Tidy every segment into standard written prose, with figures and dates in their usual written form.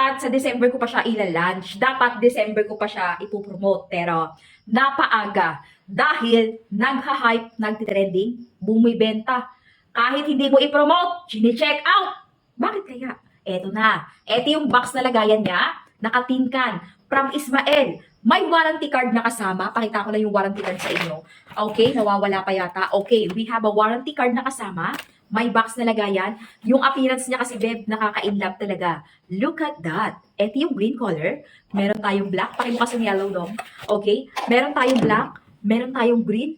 dapat sa December ko pa siya ila-launch. Dapat December ko pa siya ipopromote. Pero napaaga. Dahil nagha-hype, nagtitrending, bumibenta. Kahit hindi mo i-promote, chine-check out. Bakit kaya? Eto na. Eto yung box na lagayan niya. Naka-tin can. From Ismael. May warranty card na kasama. Pakita ko na yung warranty card sa inyo. Okay, nawawala pa yata. Okay, we have a warranty card na kasama. May box na lagayan. Yung appearance niya kasi, Beb, nakaka-inlove talaga. Look at that. Ito yung green color. Meron tayong black. Pakibukas yung yellow, no? Okay? Meron tayong black. Meron tayong green.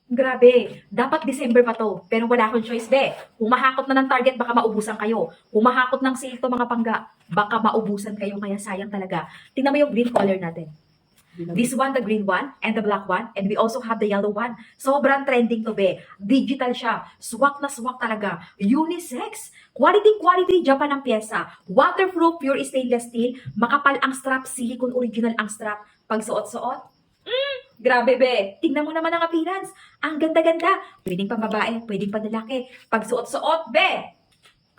Grabe. Dapat December pa to. Pero wala akong choice, be. Kung mahakot na ng target, baka maubusan kayo. Kung mahakot ng sale to, mga pangga, baka maubusan kayo. Kaya sayang talaga. Tingnan mo yung green color natin. This one, the green one, and the black one, and we also have the yellow one. Sobrang trending to, be. Digital siya. Swak na swak talaga. Unisex. Quality, Japan ang pyesa. Waterproof, pure stainless steel. Makapal ang strap, silicone original ang strap. Pag suot-suot, grabe, be. Tingnan mo naman ang appearance. Ang ganda-ganda. Pwedeng pang babae, pwedeng pang lalaki. Pag suot-suot, be.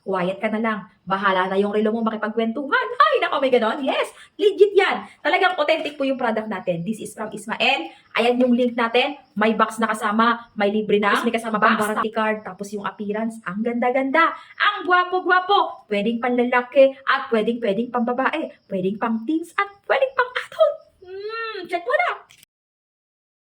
Quiet ka na lang. Bahala na yung relo mo makipagkwentuhan. Ay, nako, may ganon. Yes, legit yan. Talagang authentic po yung product natin. This is from Ismael. Ayan yung link natin. May box na kasama. May libre na. May kasama pang warranty card. Tapos yung appearance. Ang ganda-ganda. Ang gwapo-gwapo. Pwedeng pang lalaki at pwedeng pang babae. Pwedeng pang teens at pwedeng pang adult. Check mo na.